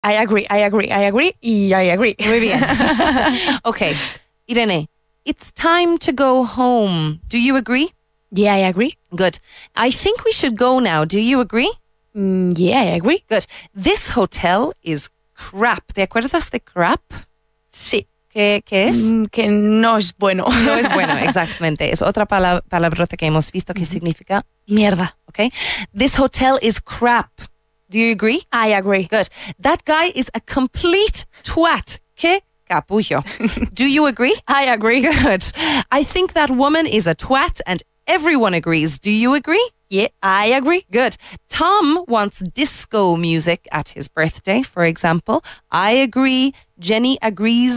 I agree y I agree. Muy bien. Okay, Irene, it's time to go home. Do you agree? Yeah, I agree. Good. I think we should go now. Do you agree? Yeah, I agree. Good. This hotel is crap. ¿Te acuerdas de crap? Sí. ¿Qué es? Que no es bueno. No es bueno, exactamente. Es otra palabrota que hemos visto que significa mierda. Okay. This hotel is crap. Do you agree? I agree. Good. That guy is a complete twat. ¿Qué capullo? Do you agree? I agree. Good. I think that woman is a twat and everyone agrees. Do you agree? Yeah, I agree. Good. Tom wants disco music at his birthday, for example. I agree. Jenny agrees.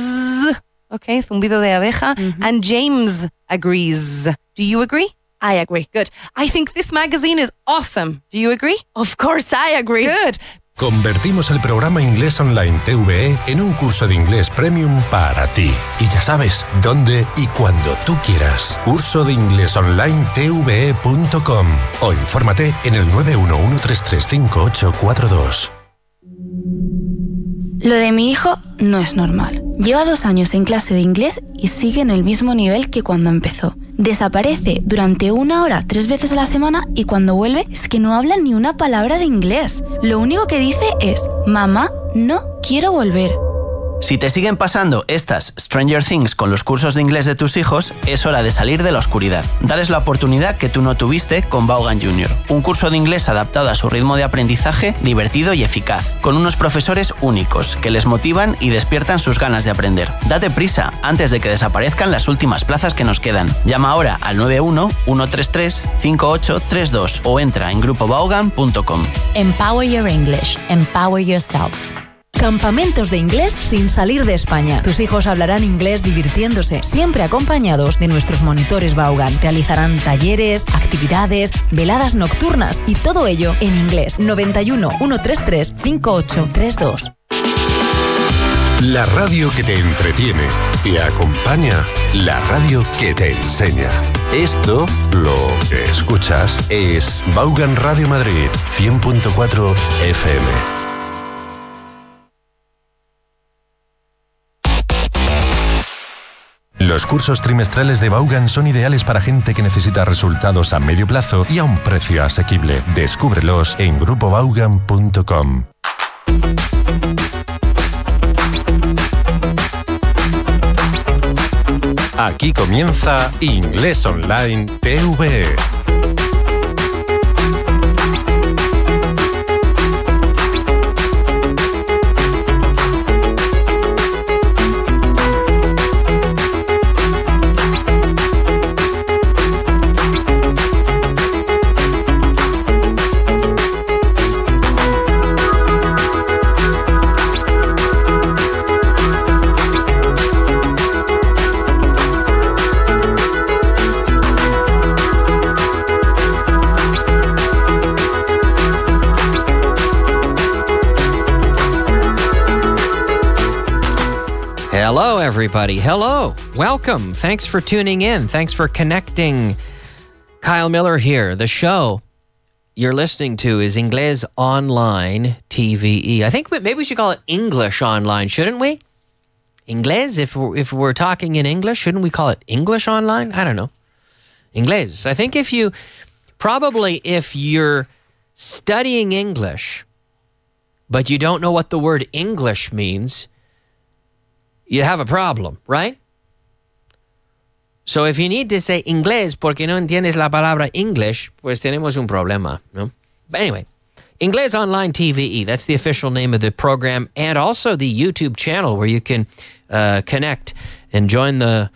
Okay, zumbido de abeja. And James agrees. Do you agree? I agree. Good. I think this magazine is awesome. Do you agree? Of course I agree. Good. Convertimos el programa Inglés Online TVE en un curso de inglés premium para ti. Y ya sabes, dónde y cuando tú quieras. Curso de Inglés Online TVE.com o infórmate en el 911335842. Lo de mi hijo no es normal. Lleva 2 años en clase de inglés y sigue en el mismo nivel que cuando empezó. Desaparece durante 1 hora 3 veces a la semana y cuando vuelve es que no habla ni una palabra de inglés. Lo único que dice es: mamá, no quiero volver. Si te siguen pasando estas Stranger Things con los cursos de inglés de tus hijos, es hora de salir de la oscuridad. Dales la oportunidad que tú no tuviste con Vaughan Jr., un curso de inglés adaptado a su ritmo de aprendizaje, divertido y eficaz, con unos profesores únicos que les motivan y despiertan sus ganas de aprender. Date prisa antes de que desaparezcan las últimas plazas que nos quedan. Llama ahora al 91-133-5832 o entra en grupovaughan.com. Empower your English. Empower yourself. Campamentos de inglés sin salir de España. Tus hijos hablarán inglés divirtiéndose, siempre acompañados de nuestros monitores Vaughan. Realizarán talleres, actividades, veladas nocturnas y todo ello en inglés. 91-133-5832. La radio que te entretiene, te acompaña, la radio que te enseña. Esto, lo que escuchas, es Vaughan Radio Madrid, 100.4 FM. Los cursos trimestrales de Vaughan son ideales para gente que necesita resultados a medio plazo y a un precio asequible. Descúbrelos en grupovaughan.com. Aquí comienza Inglés Online TVE. Hello, everybody. Hello. Welcome. Thanks for tuning in. Thanks for connecting. Kyle Miller here. The show you're listening to is Inglés Online TVE. I think maybe we should call it English Online, shouldn't we? Inglés, if we're talking in English, shouldn't we call it English Online? I don't know. Inglés. I think if you're studying English, but you don't know what the word English means, you have a problem, right? So if you need to say inglés porque no entiendes la palabra English, pues tenemos un problema, no? But anyway, Inglés Online TVE, that's the official name of the program, and also the YouTube channel where you can connect and join the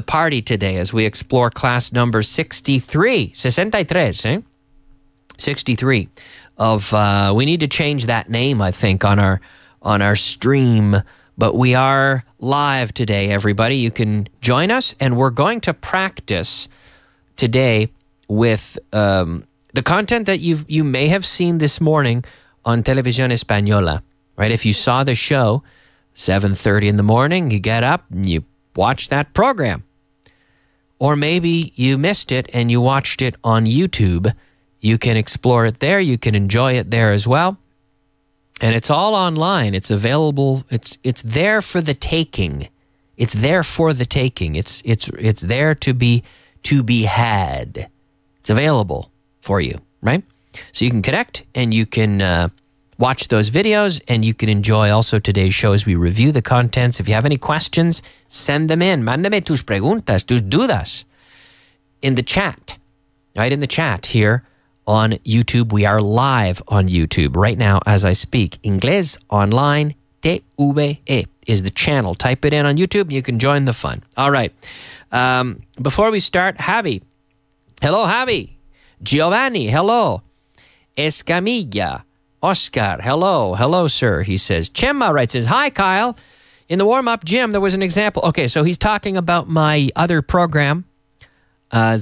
party today as we explore class number 63 of we need to change that name, I think, on our stream. But we are live today, everybody. You can join us, and we're going to practice today with the content that you may have seen this morning on Televisión Española, right? If you saw the show, 7:30 in the morning, you get up and you watch that program. Or maybe you missed it and you watched it on YouTube. You can explore it there. You can enjoy it there as well. And it's all online. It's available. It's there for the taking. It's there for the taking. It's there to be had. It's available for you, right? So you can connect and you can watch those videos, and you can enjoy also today's show as we review the contents. If you have any questions, send them in. Mándame tus preguntas, tus dudas in the chat, right? In the chat here on YouTube. We are live on YouTube right now as I speak. Inglés Online TVE is the channel. Type it in on YouTube. You can join the fun. All right. Before we start, Javi. Hello, Javi. Giovanni, hello. Escamilla. Oscar, hello. Hello, sir, he says. Chemma writes, says, hi, Kyle. In the warm-up gym, there was an example. Okay, so he's talking about my other program. I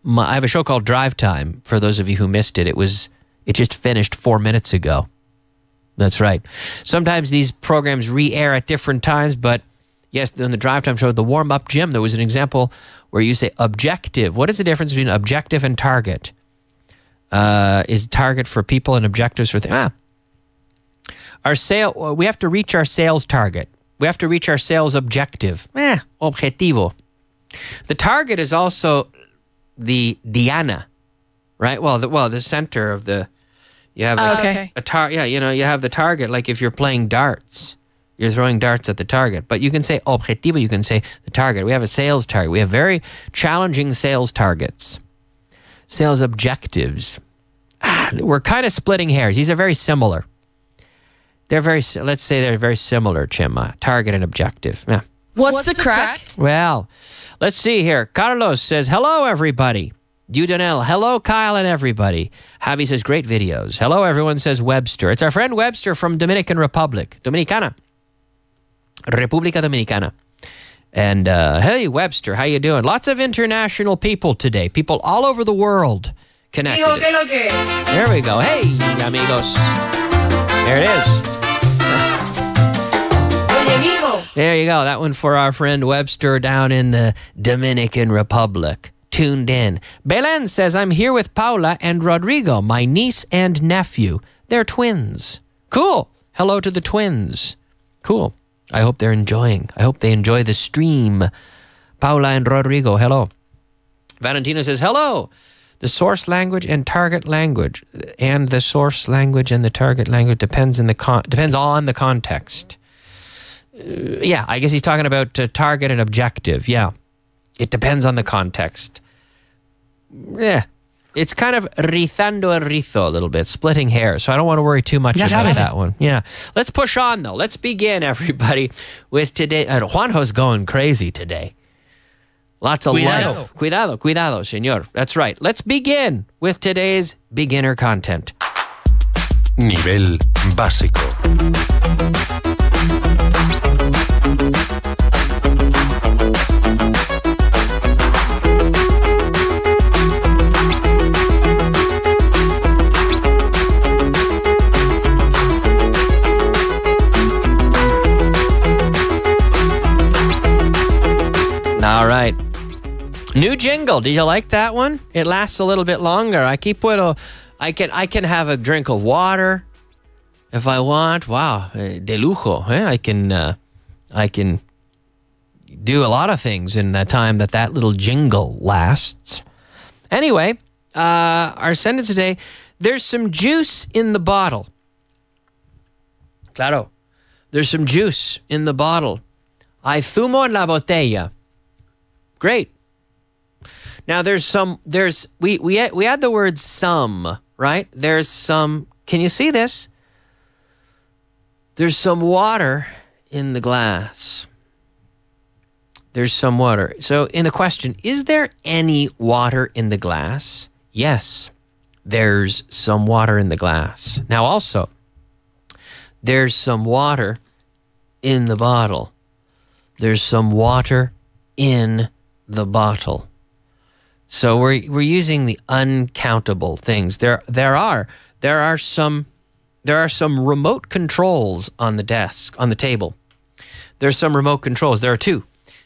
have a show called Drive Time, for those of you who missed it. It just finished 4 minutes ago. That's right. Sometimes these programs re-air at different times, but yes, in the Drive Time show, the warm-up gym, there was an example where you say objective. What is the difference between objective and target? Is target for people and objectives for things? We have to reach our sales target. We have to reach our sales objective. Objetivo. The target is also the diana, right? Well, the center of the. You have you have the target. Like if you're playing darts, you're throwing darts at the target. But you can say objetivo. You can say the target. We have a sales target. We have very challenging sales targets. Sales objectives. We're kind of splitting hairs. These are very similar. Let's say they're very similar, Chema. Target and objective. Yeah. What's the crack? Well, let's see here. Carlos says, hello, everybody. Dudonel, hello, Kyle and everybody. Javi says, great videos. Hello, everyone, says Webster. It's our friend Webster from Dominican Republic. Dominicana. República Dominicana. And hey, Webster, how you doing? Lots of international people today. People all over the world connected. There we go. Hey, amigos. There it is. There you go. That one for our friend Webster down in the Dominican Republic. Tuned in. Belen says, I'm here with Paula and Rodrigo, my niece and nephew. They're twins. Cool. Hello to the twins. Cool. I hope they're enjoying. I hope they enjoy the stream. Paula and Rodrigo, hello. Valentina says, hello. The source language and target language. And the source language and the target language depends on the context. Yeah, I guess he's talking about target and objective. Yeah. It depends on the context. Yeah. It's kind of rizando el rizo a little bit, splitting hair. So I don't want to worry too much about that one. Yeah. Let's push on, though. Let's begin, everybody, with today. Juanjo's going crazy today. Lots of life. Cuidado, señor. That's right. Let's begin with today's beginner content. Nivel básico. All right. New jingle. Do you like that one? It lasts a little bit longer. I can have a drink of water if I want. Wow, de lujo. I can do a lot of things in the time that little jingle lasts. Anyway, our sentence today, there's some juice in the bottle. Claro. There's some juice in the bottle. Hay zumo en la botella. Great. Now we add the word some, right? There's some, can you see this? There's some water in the glass. There's some water. So in the question, is there any water in the glass? Yes, there's some water in the glass. Now also, there's some water in the bottle. There's some water in the bottle. So we're using the uncountable things. There are some remote controls on the desk, on the table. There's some remote controls. There are two.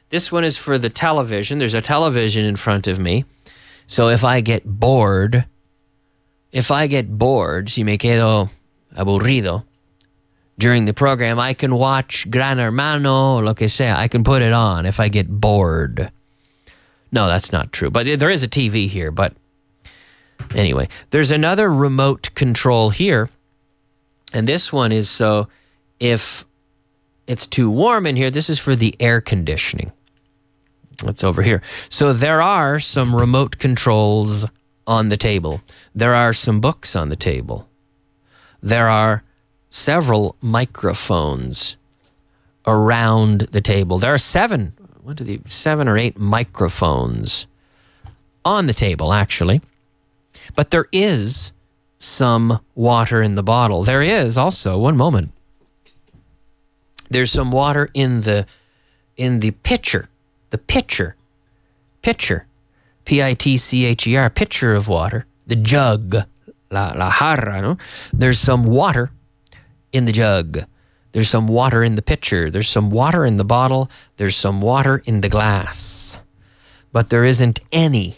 This one is for the television. There's a television in front of me. So if I get bored, si me quedo aburrido, during the program, I can watch Gran Hermano, lo que sea. I can put it on if I get bored. No, that's not true. But there is a TV here. But anyway, there's another remote control here. And this one is so if it's too warm in here, this is for the air conditioning. That's over here. So there are some remote controls on the table. There are some books on the table. There are several microphones around the table. There are 7 or 8 microphones on the table, actually. But there is some water in the bottle. There is also, one moment, there's some water in the pitcher. The pitcher, P-I-T-C-H-E-R, pitcher of water, the jug, la jarra, no? There's some water in the jug. There's some water in the pitcher. There's some water in the bottle. There's some water in the glass. But there isn't any.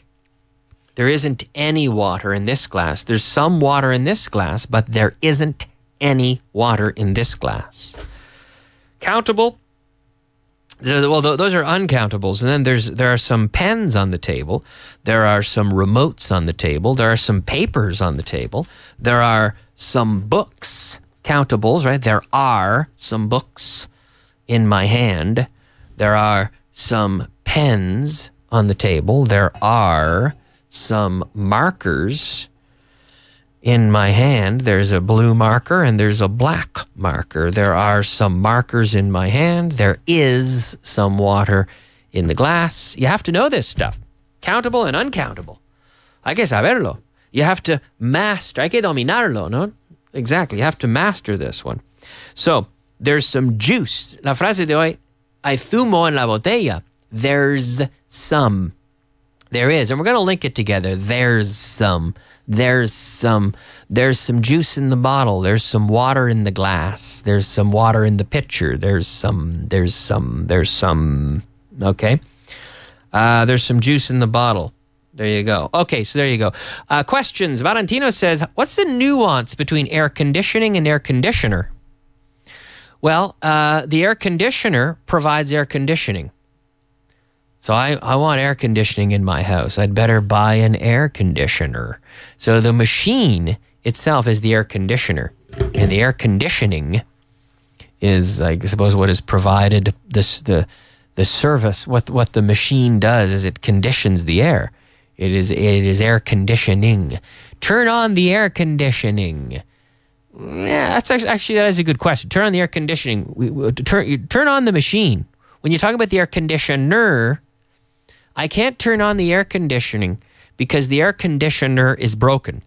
There isn't any water in this glass. There's some water in this glass, but there isn't any water in this glass. Countable? Well, those are uncountables. And then there are some pens on the table. There are some remotes on the table. There are some papers on the table. There are some books, countables, right? There are some books in my hand. There are some pens on the table. There are some markers in my hand. There's a blue marker and there's a black marker. There are some markers in my hand. There is some water in the glass. You have to know this stuff. Countable and uncountable. Hay que saberlo. You have to master. Hay que dominarlo, no? Exactly. You have to master this one. So, there's some juice. La frase de hoy, hay zumo en la botella. There's some. There is. And we're going to link it together. There's some. There's some juice in the bottle. There's some water in the glass. There's some water in the pitcher. There's some. Okay. There's some juice in the bottle. There you go. Okay, so there you go. Questions. Valentino says, what's the nuance between air conditioning and air conditioner? Well, the air conditioner provides air conditioning. So I want air conditioning in my house. I'd better buy an air conditioner. So the machine itself is the air conditioner. And the air conditioning is, I suppose, what is provided, the service, what the machine does is it conditions the air. It is air conditioning. Turn on the air conditioning. Yeah, that is a good question. Turn on the air conditioning. Turn on the machine. When you talk about the air conditioner, I can't turn on the air conditioning because the air conditioner is broken.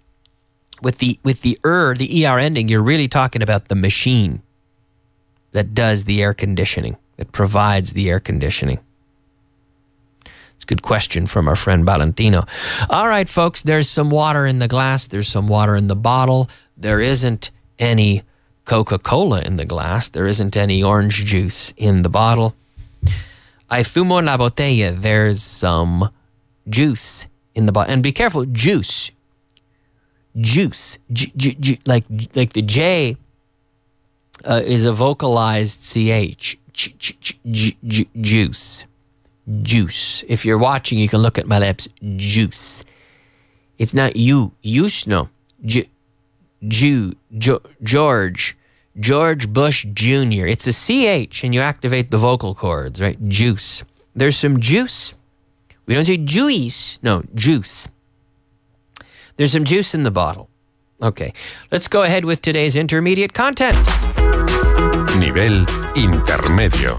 With the ER ending, you're really talking about the machine that does the air conditioning, that provides the air conditioning. It's a good question from our friend Valentino. All right, folks, there's some water in the glass. There's some water in the bottle. There isn't any Coca-Cola in the glass. There isn't any orange juice in the bottle. Hay zumo en la botella. There's some juice in the bottle. And be careful, juice. Juice. Like the J is a vocalized CH. Juice. Juice. If you're watching, you can look at my lips. Juice. It's not you. Use, no. George Bush Jr. It's a CH and you activate the vocal cords, right? Juice. There's some juice. We don't say juice. No, juice. There's some juice in the bottle. Okay. Let's go ahead with today's intermediate content. Nivel intermedio.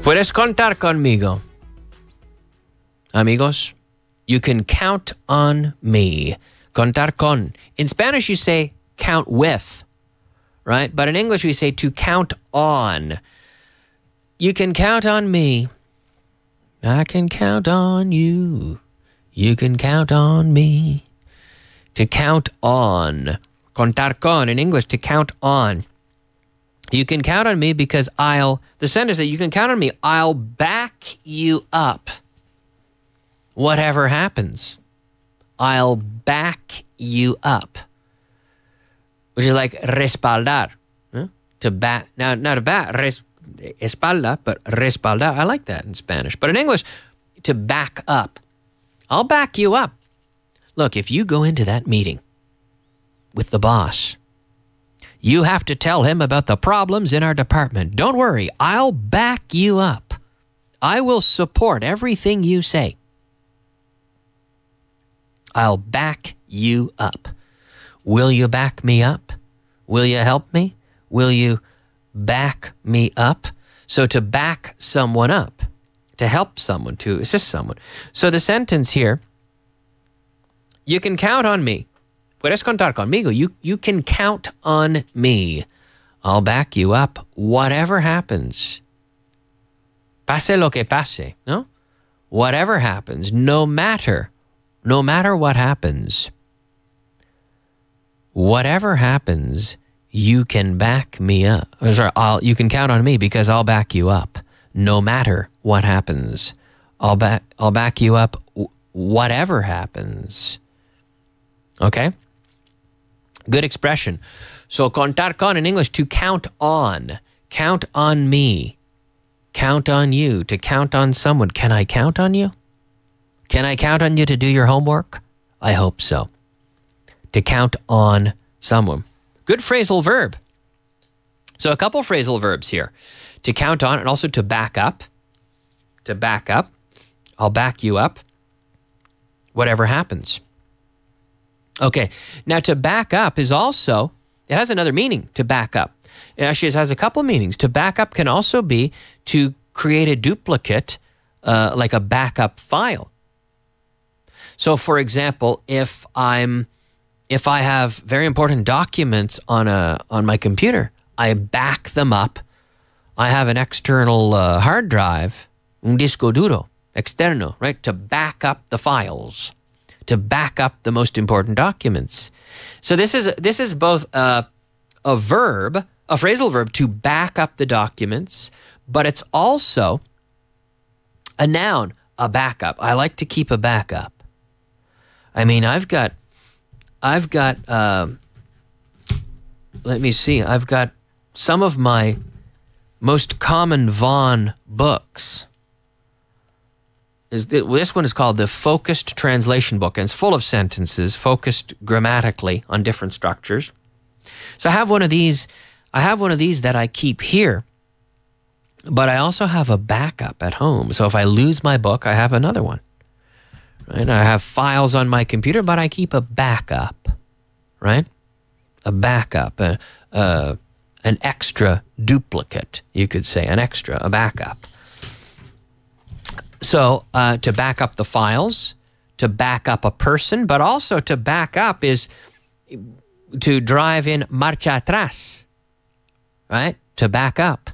Puedes contar conmigo. Amigos, you can count on me. Contar con. In Spanish, you say count with, right? But in English, we say to count on. You can count on me. I can count on you. You can count on me. To count on. Contar con. In English, to count on. You can count on me because the sentence that you can count on me, I'll back you up. Whatever happens, I'll back you up. Which is like respaldar. Huh? To back, now to back, espalda, but respaldar. I like that in Spanish. But in English, to back up. I'll back you up. Look, if you go into that meeting with the boss, you have to tell him about the problems in our department. Don't worry, I'll back you up. I will support everything you say. I'll back you up. Will you back me up? Will you help me? Will you back me up? So to back someone up, to help someone, to assist someone. So the sentence here, you can count on me. Puedes contar conmigo. You can count on me. I'll back you up. Whatever happens. Pase lo que pase, no? Whatever happens, no matter what happens. Whatever happens, you can back me up. You can count on me because I'll back you up. No matter what happens. I'll back you up whatever happens. Okay? Good expression. So contar con in English, to count on. Count on me. Count on you. To count on someone. Can I count on you? Can I count on you to do your homework? I hope so. To count on someone. Good phrasal verb. So a couple phrasal verbs here. To count on and also to back up. To back up. I'll back you up. Whatever happens. Okay. Now to back up is also, it has another meaning, to back up. It actually has a couple meanings. To back up can also be to create a duplicate, like a backup file. So for example, if I have very important documents on my computer, I back them up. I have an external hard drive, un disco duro, externo, right? To back up the files, to back up the most important documents. So this is both a verb, a phrasal verb, to back up the documents, but it's also a noun, a backup. I like to keep a backup. I mean, I've got let me see, I've got some of my most common Vaughan books. This one is called the Focused Translation Book, and it's full of sentences, focused grammatically on different structures. So I have one of these that I keep here, but I also have a backup at home. So if I lose my book, I have another one. Right? I have files on my computer, but I keep a backup, right? A backup, an extra duplicate, you could say, a backup. So to back up the files, to back up a person, but also to back up is to drive in marcha atrás, right? To back up.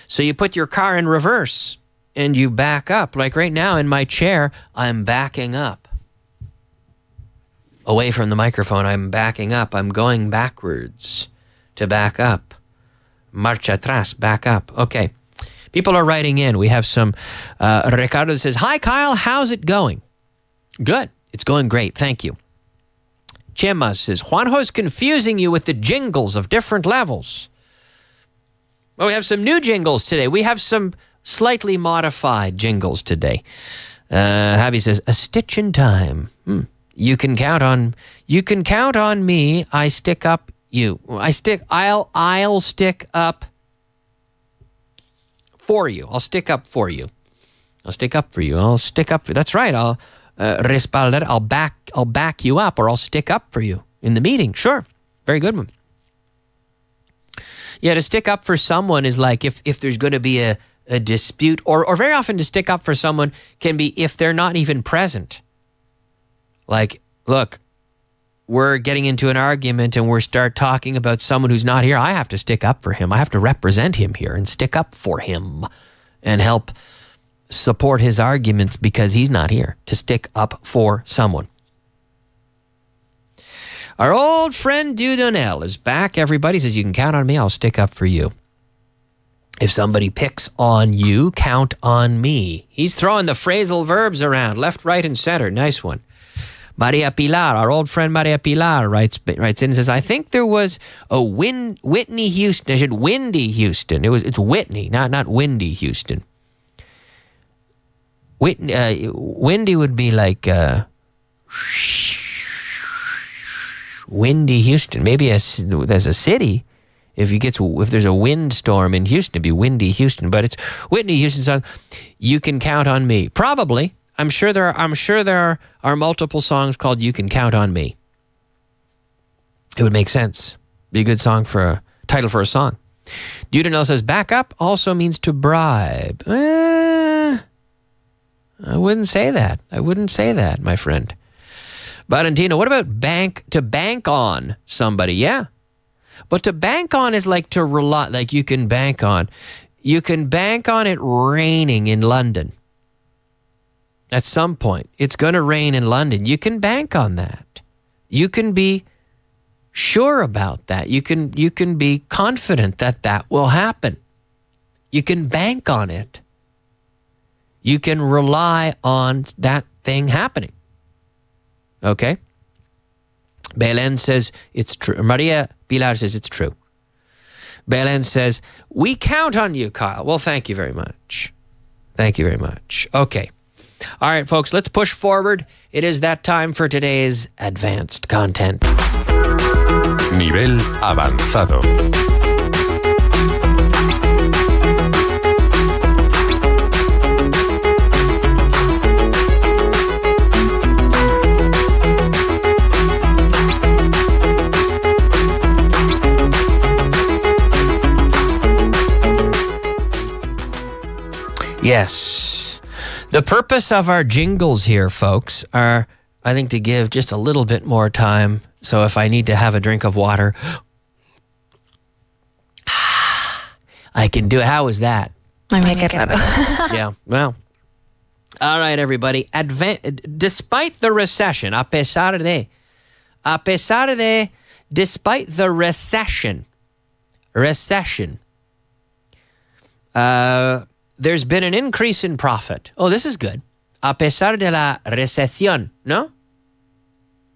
So you put your car in reverse and you back up. Like right now in my chair, I'm backing up. Away from the microphone, I'm backing up. I'm going backwards to back up. Marcha atrás, back up. Okay. People are writing in. We have some. Ricardo says, "Hi, Kyle. How's it going?" Good. It's going great. Thank you. Chema says, "Juanjo's confusing you with the jingles of different levels." Well, we have some new jingles today. We have some slightly modified jingles today. Javi says, "A stitch in time. You can count on me. I stick up you. I'll stick up for you. I'll stick up for you. I'll stick up for you. I'll stick up for you." That's right. I'll respaldar. I'll back you up, or I'll stick up for you in the meeting. Sure. Very good one. Yeah, to stick up for someone is like if there's going to be a dispute, or very often to stick up for someone can be if they're not even present. Like, look, we're getting into an argument and we start talking about someone who's not here. I have to stick up for him. I have to represent him here and stick up for him and help support his arguments because he's not here. To stick up for someone. Our old friend Dudonel is back. Everybody says, "You can count on me. I'll stick up for you." If somebody picks on you, count on me. He's throwing the phrasal verbs around, left, right, and center. Nice one. Maria Pilar, our old friend Maria Pilar, writes in and says, I think there was a Whitney Houston. I said Windy Houston. It's Whitney, not Windy Houston. Windy would be like Windy Houston. Maybe there's a city. If there's a windstorm in Houston, it'd be Windy Houston. But it's Whitney Houston's song. You Can Count on Me. Probably. I'm sure there are multiple songs called You Can Count on Me. It would make sense. Be a good title for a song. Dudanel says backup also means to bribe. I wouldn't say that, my friend. Valentino, what about to bank on somebody? Yeah. But to bank on is like to rely, like you can bank on. You can bank on it raining in London. At some point, it's going to rain in London. You can bank on that. You can be sure about that. You can be confident that will happen. You can bank on it. You can rely on that thing happening. Okay? Belen says it's true. Maria Pilar says it's true. Belen says, we count on you, Kyle. Well, thank you very much. Thank you very much. Okay. All right, folks, let's push forward. It is that time for today's advanced content. Nivel avanzado. Yes. The purpose of our jingles here, folks, are, I think, to give just a little bit more time. So if I need to have a drink of water, I can do it. How is that? Yeah, well. All right, everybody. Despite the recession, despite the recession, there's been an increase in profit. Oh, this is good. A pesar de la recesión, ¿no?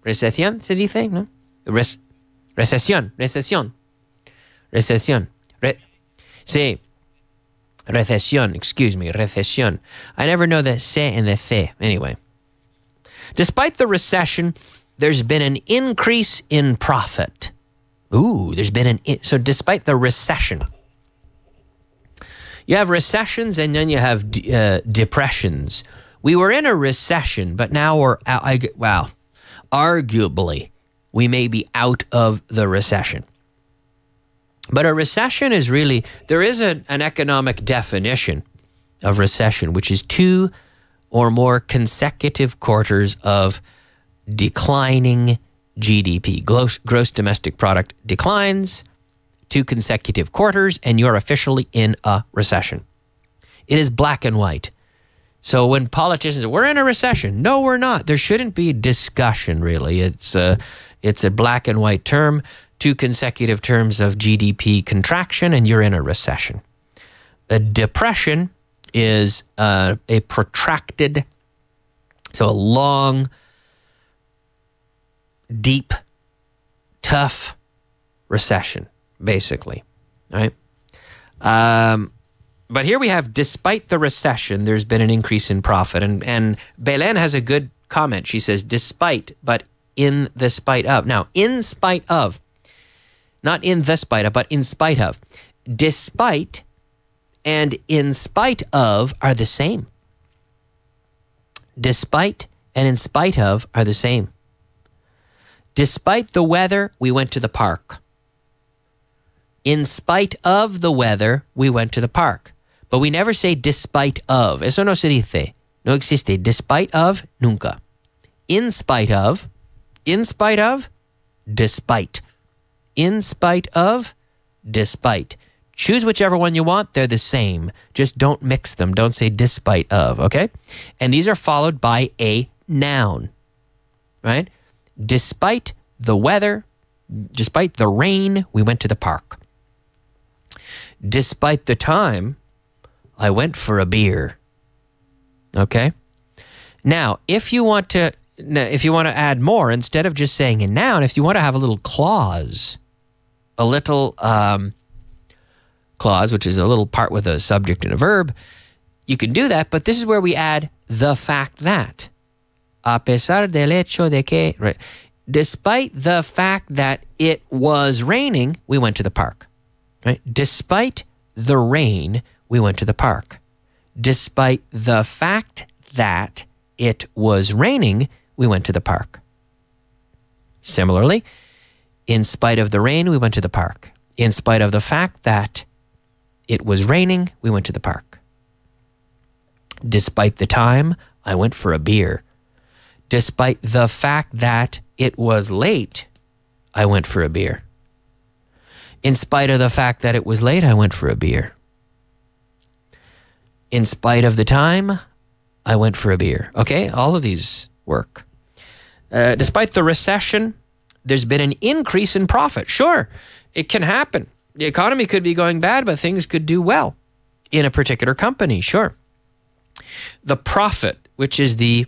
¿Recesión se dice? ¿No? Recesión. Sí. Recesión, excuse me, recesión. I never know the C and the C. Anyway. Despite the recession, there's been an increase in profit. Ooh, so despite the recession. You have recessions and then you have depressions. We were in a recession, but now we're out. Arguably, we may be out of the recession. But a recession is really, there is an economic definition of recession, which is 2 or more consecutive quarters of declining GDP. Gross domestic product declines 2 consecutive quarters, and you're officially in a recession. It is black and white. So when politicians say, we're in a recession, no, we're not. There shouldn't be discussion, really. It's a black and white term, 2 consecutive terms of GDP contraction, and you're in a recession. A depression is a protracted, so a long, deep, tough recession, basically, right? But here we have, despite the recession, there's been an increase in profit. And Belen has a good comment. She says, despite, but in the spite of. Now, in spite of, not in the spite of, but in spite of. Despite and in spite of are the same. Despite and in spite of are the same. Despite the weather, we went to the park. In spite of the weather, we went to the park. But we never say despite of. Eso no se dice. No existe. Despite of, nunca. In spite of, despite. In spite of, despite. Choose whichever one you want. They're the same. Just don't mix them. Don't say despite of, okay? And these are followed by a noun, right? Despite the weather, despite the rain, we went to the park. Despite the time, I went for a beer. Okay? Now, if you want to add more, instead of just saying a noun, if you want to have a little clause, a little clause, which is a little part with a subject and a verb, you can do that, but this is where we add the fact that. A pesar del hecho de que, right? Despite the fact that it was raining, we went to the park. Right? Despite the rain, we went to the park. Despite the fact that it was raining, we went to the park. Similarly, in spite of the rain, we went to the park. In spite of the fact that it was raining, we went to the park. Despite the time, I went for a beer. Despite the fact that it was late, I went for a beer. In spite of the fact that it was late, I went for a beer. In spite of the time, I went for a beer. Okay, all of these work. Despite the recession, there's been an increase in profit. Sure, it can happen. The economy could be going bad, but things could do well in a particular company. Sure. The profit, which is the,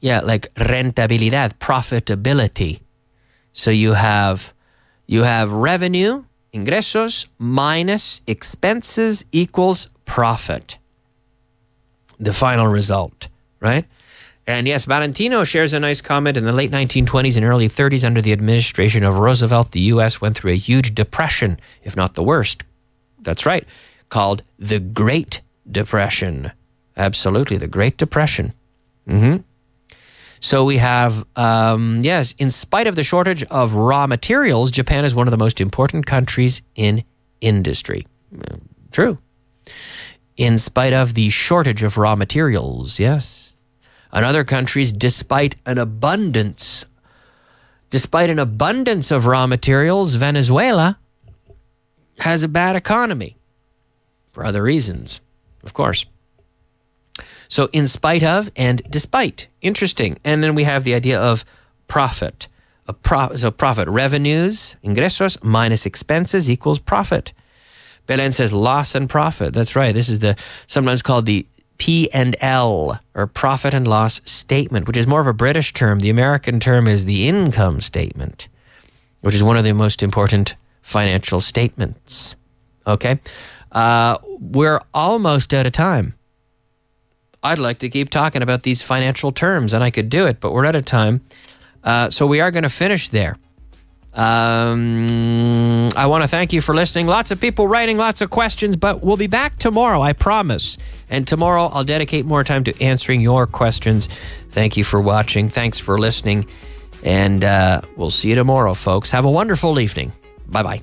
rentabilidad, profitability. So you have revenue, ingresos, minus expenses equals profit. The final result, right? And yes, Valentino shares a nice comment. In the late 1920s and early 30s, under the administration of Roosevelt, the U.S. went through a huge depression, if not the worst. That's right, called the Great Depression. Absolutely, the Great Depression. So we have, in spite of the shortage of raw materials, Japan is one of the most important countries in industry. True. In spite of the shortage of raw materials, yes. In other countries, despite an abundance of raw materials, Venezuela has a bad economy for other reasons, of course. So in spite of and despite, interesting. And then we have the idea of profit. So profit, revenues, ingresos, minus expenses equals profit. Belen says loss and profit. That's right. This is sometimes called the P&L, or profit and loss statement, which is more of a British term. The American term is the income statement, which is one of the most important financial statements. Okay? We're almost out of time. I'd like to keep talking about these financial terms, and I could do it, but we're out of time. So we are going to finish there. I want to thank you for listening. Lots of people writing lots of questions, but we'll be back tomorrow, I promise. And tomorrow I'll dedicate more time to answering your questions. Thank you for watching. Thanks for listening. And we'll see you tomorrow, folks. Have a wonderful evening. Bye-bye.